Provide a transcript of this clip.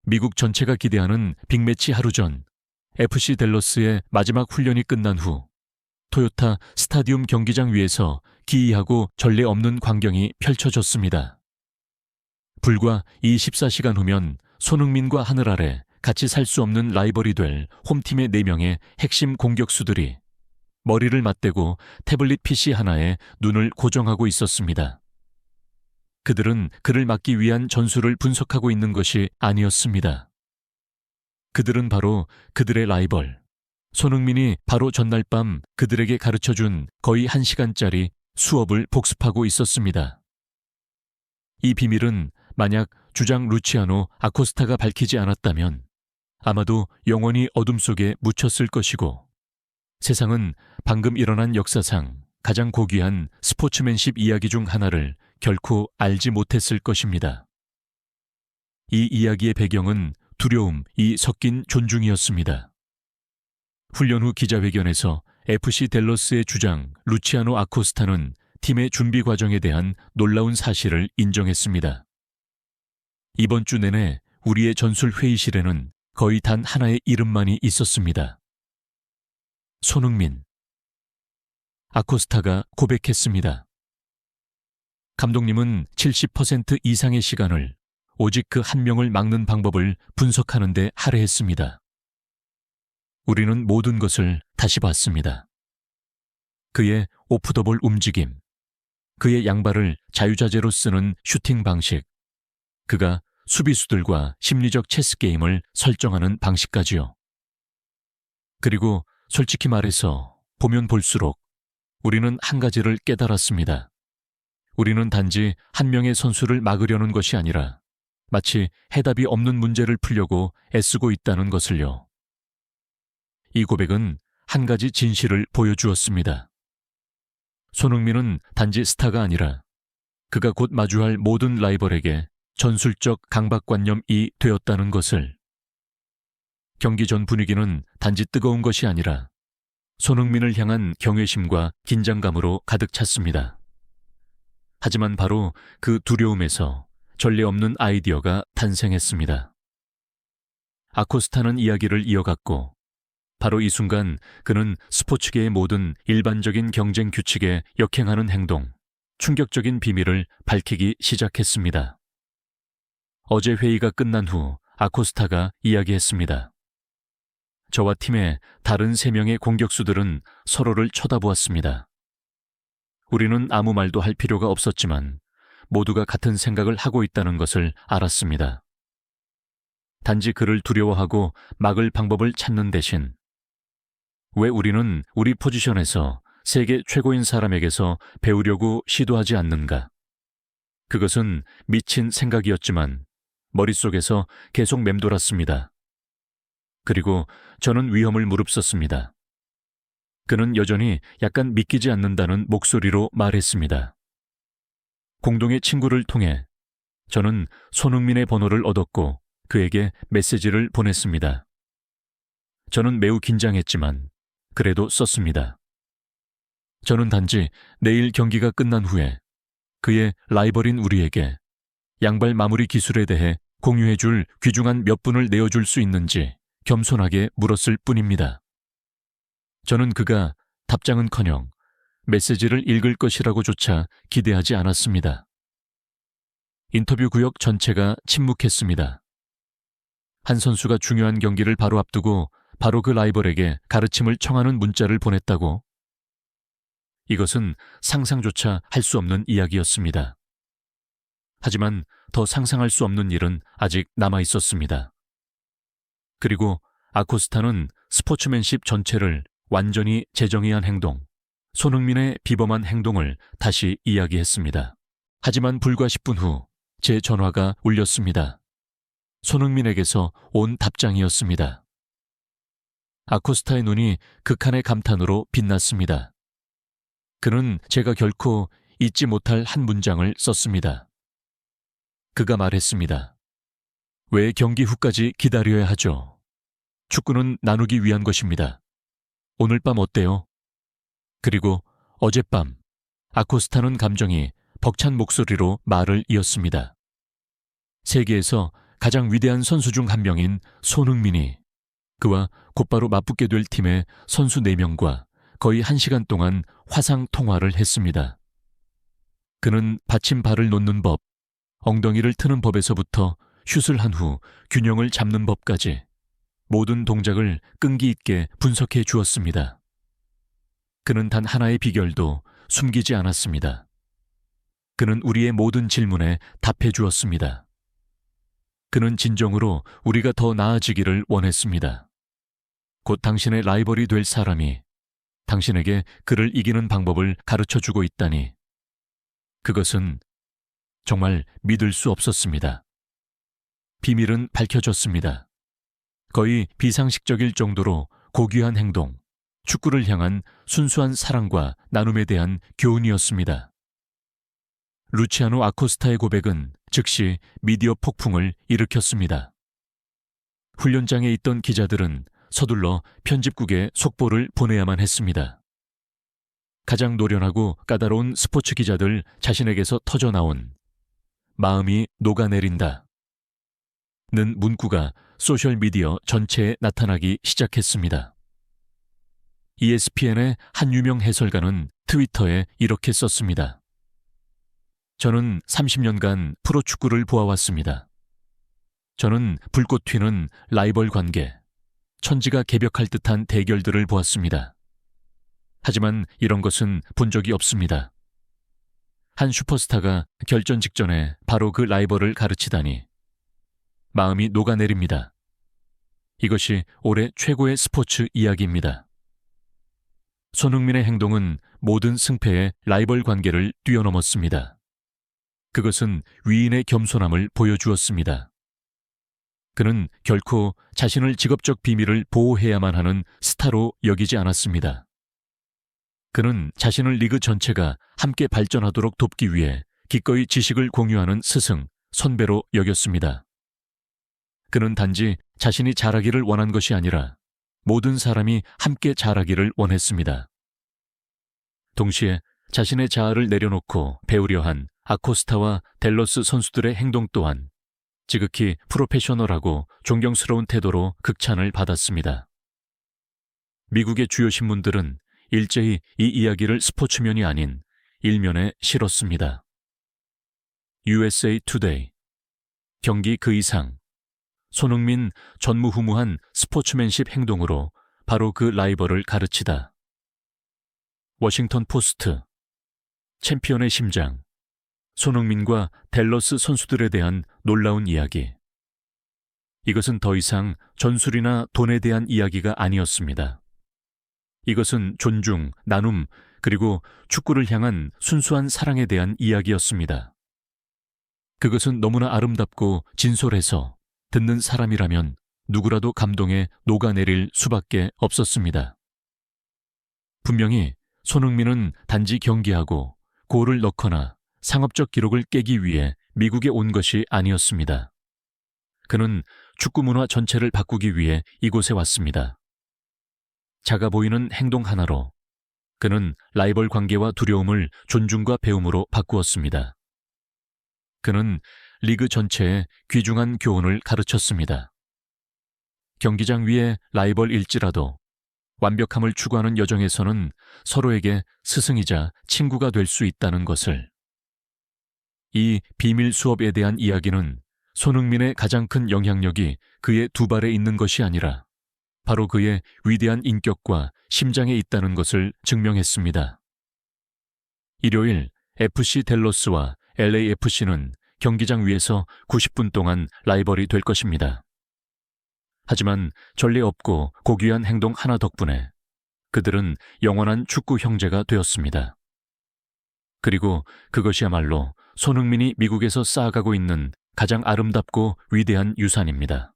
미국 전체가 기대하는 빅매치 하루 전 FC 댈러스의 마지막 훈련이 끝난 후 토요타 스타디움 경기장 위에서 기이하고 전례 없는 광경이 펼쳐졌습니다. 불과 24시간 후면 손흥민과 하늘 아래 같이 살 수 없는 라이벌이 될 홈팀의 4명의 핵심 공격수들이 머리를 맞대고 태블릿 PC 하나에 눈을 고정하고 있었습니다. 그들은 그를 막기 위한 전술을 분석하고 있는 것이 아니었습니다. 그들은 바로 그들의 라이벌, 손흥민이 바로 전날 밤 그들에게 가르쳐준 거의 1시간짜리 수업을 복습하고 있었습니다. 이 비밀은 만약 주장 루치아노 아코스타가 밝히지 않았다면 아마도 영원히 어둠 속에 묻혔을 것이고 세상은 방금 일어난 역사상 가장 고귀한 스포츠맨십 이야기 중 하나를 결코 알지 못했을 것입니다. 이 이야기의 배경은 두려움이 섞인 존중이었습니다. 훈련 후 기자회견에서 FC 댈러스의 주장 루치아노 아코스타는 팀의 준비 과정에 대한 놀라운 사실을 인정했습니다. 이번 주 내내 우리의 전술 회의실에는 거의 단 하나의 이름만이 있었습니다. 손흥민. 아코스타가 고백했습니다. 감독님은 70% 이상의 시간을 오직 그 한 명을 막는 방법을 분석하는 데 할애했습니다. 우리는 모든 것을 다시 봤습니다. 그의 오프더볼 움직임, 그의 양발을 자유자재로 쓰는 슈팅 방식, 그가 수비수들과 심리적 체스 게임을 설정하는 방식까지요. 그리고 솔직히 말해서 보면 볼수록 우리는 한 가지를 깨달았습니다. 우리는 단지 한 명의 선수를 막으려는 것이 아니라 마치 해답이 없는 문제를 풀려고 애쓰고 있다는 것을요. 이 고백은 한 가지 진실을 보여주었습니다. 손흥민은 단지 스타가 아니라 그가 곧 마주할 모든 라이벌에게 전술적 강박관념이 되었다는 것을. 경기 전 분위기는 단지 뜨거운 것이 아니라 손흥민을 향한 경외심과 긴장감으로 가득 찼습니다. 하지만 바로 그 두려움에서 전례 없는 아이디어가 탄생했습니다. 아코스타는 이야기를 이어갔고 바로 이 순간 그는 스포츠계의 모든 일반적인 경쟁 규칙에 역행하는 행동, 충격적인 비밀을 밝히기 시작했습니다. 어제 회의가 끝난 후 아코스타가 이야기했습니다. 저와 팀의 다른 3명의 공격수들은 서로를 쳐다보았습니다. 우리는 아무 말도 할 필요가 없었지만 모두가 같은 생각을 하고 있다는 것을 알았습니다. 단지 그를 두려워하고 막을 방법을 찾는 대신 왜 우리는 우리 포지션에서 세계 최고인 사람에게서 배우려고 시도하지 않는가? 그것은 미친 생각이었지만 머릿속에서 계속 맴돌았습니다. 그리고 저는 위험을 무릅썼습니다. 그는 여전히 약간 믿기지 않는다는 목소리로 말했습니다. 공동의 친구를 통해 저는 손흥민의 번호를 얻었고 그에게 메시지를 보냈습니다. 저는 매우 긴장했지만 그래도 썼습니다. 저는 단지 내일 경기가 끝난 후에 그의 라이벌인 우리에게 양발 마무리 기술에 대해 공유해줄 귀중한 몇 분을 내어줄 수 있는지 겸손하게 물었을 뿐입니다. 저는 그가 답장은커녕 메시지를 읽을 것이라고조차 기대하지 않았습니다. 인터뷰 구역 전체가 침묵했습니다. 한 선수가 중요한 경기를 바로 앞두고 바로 그 라이벌에게 가르침을 청하는 문자를 보냈다고? 이것은 상상조차 할 수 없는 이야기였습니다. 하지만 더 상상할 수 없는 일은 아직 남아 있었습니다. 그리고 아코스타는 스포츠맨십 전체를 완전히 재정의한 행동, 손흥민의 비범한 행동을 다시 이야기했습니다. 하지만 불과 10분 후 제 전화가 울렸습니다. 손흥민에게서 온 답장이었습니다. 아코스타의 눈이 극한의 감탄으로 빛났습니다. 그는 제가 결코 잊지 못할 한 문장을 썼습니다. 그가 말했습니다. 왜 경기 후까지 기다려야 하죠? 축구는 나누기 위한 것입니다. 오늘 밤 어때요? 그리고 어젯밤 아코스타는 감정이 벅찬 목소리로 말을 이었습니다. 세계에서 가장 위대한 선수 중 한 명인 손흥민이 그와 곧바로 맞붙게 될 팀의 선수 4명과 거의 1시간 동안 화상 통화를 했습니다. 그는 받침발을 놓는 법, 엉덩이를 트는 법에서부터 슛을 한 후 균형을 잡는 법까지 모든 동작을 끈기 있게 분석해 주었습니다. 그는 단 하나의 비결도 숨기지 않았습니다. 그는 우리의 모든 질문에 답해 주었습니다. 그는 진정으로 우리가 더 나아지기를 원했습니다. 곧 당신의 라이벌이 될 사람이 당신에게 그를 이기는 방법을 가르쳐주고 있다니 그것은 정말 믿을 수 없었습니다. 비밀은 밝혀졌습니다. 거의 비상식적일 정도로 고귀한 행동, 축구를 향한 순수한 사랑과 나눔에 대한 교훈이었습니다. 루치아노 아코스타의 고백은 즉시 미디어 폭풍을 일으켰습니다. 훈련장에 있던 기자들은 서둘러 편집국에 속보를 보내야만 했습니다. 가장 노련하고 까다로운 스포츠 기자들 자신에게서 터져나온 마음이 녹아내린다 는 문구가 소셜미디어 전체에 나타나기 시작했습니다. ESPN의 한 유명 해설가는 트위터에 이렇게 썼습니다. 저는 30년간 프로축구를 보아왔습니다. 저는 불꽃 튀는 라이벌 관계, 천지가 개벽할 듯한 대결들을 보았습니다. 하지만 이런 것은 본 적이 없습니다. 한 슈퍼스타가 결전 직전에 바로 그 라이벌을 가르치다니 마음이 녹아내립니다. 이것이 올해 최고의 스포츠 이야기입니다. 손흥민의 행동은 모든 승패의 라이벌 관계를 뛰어넘었습니다. 그것은 위인의 겸손함을 보여주었습니다. 그는 결코 자신을 직업적 비밀을 보호해야만 하는 스타로 여기지 않았습니다. 그는 자신을 리그 전체가 함께 발전하도록 돕기 위해 기꺼이 지식을 공유하는 스승, 선배로 여겼습니다. 그는 단지 자신이 잘하기를 원한 것이 아니라 모든 사람이 함께 잘하기를 원했습니다. 동시에 자신의 자아를 내려놓고 배우려 한 아코스타와 델러스 선수들의 행동 또한 지극히 프로페셔널하고 존경스러운 태도로 극찬을 받았습니다. 미국의 주요 신문들은 일제히 이 이야기를 스포츠면이 아닌 일면에 실었습니다. USA Today, 경기 그 이상, 손흥민 전무후무한 스포츠맨십 행동으로 바로 그 라이벌을 가르치다. 워싱턴 포스트, 챔피언의 심장, 손흥민과 댈러스 선수들에 대한 놀라운 이야기. 이것은 더 이상 전술이나 돈에 대한 이야기가 아니었습니다. 이것은 존중, 나눔, 그리고 축구를 향한 순수한 사랑에 대한 이야기였습니다. 그것은 너무나 아름답고 진솔해서 듣는 사람이라면 누구라도 감동에 녹아내릴 수밖에 없었습니다. 분명히 손흥민은 단지 경기하고 골을 넣거나 상업적 기록을 깨기 위해 미국에 온 것이 아니었습니다. 그는 축구 문화 전체를 바꾸기 위해 이곳에 왔습니다. 작아 보이는 행동 하나로 그는 라이벌 관계와 두려움을 존중과 배움으로 바꾸었습니다. 그는 리그 전체에 귀중한 교훈을 가르쳤습니다. 경기장 위에 라이벌일지라도 완벽함을 추구하는 여정에서는 서로에게 스승이자 친구가 될 수 있다는 것을. 이 비밀 수업에 대한 이야기는 손흥민의 가장 큰 영향력이 그의 두 발에 있는 것이 아니라 바로 그의 위대한 인격과 심장에 있다는 것을 증명했습니다. 일요일 FC 댈러스와 LAFC는 경기장 위에서 90분 동안 라이벌이 될 것입니다. 하지만 전례 없고 고귀한 행동 하나 덕분에 그들은 영원한 축구 형제가 되었습니다. 그리고 그것이야말로 손흥민이 미국에서 쌓아가고 있는 가장 아름답고 위대한 유산입니다.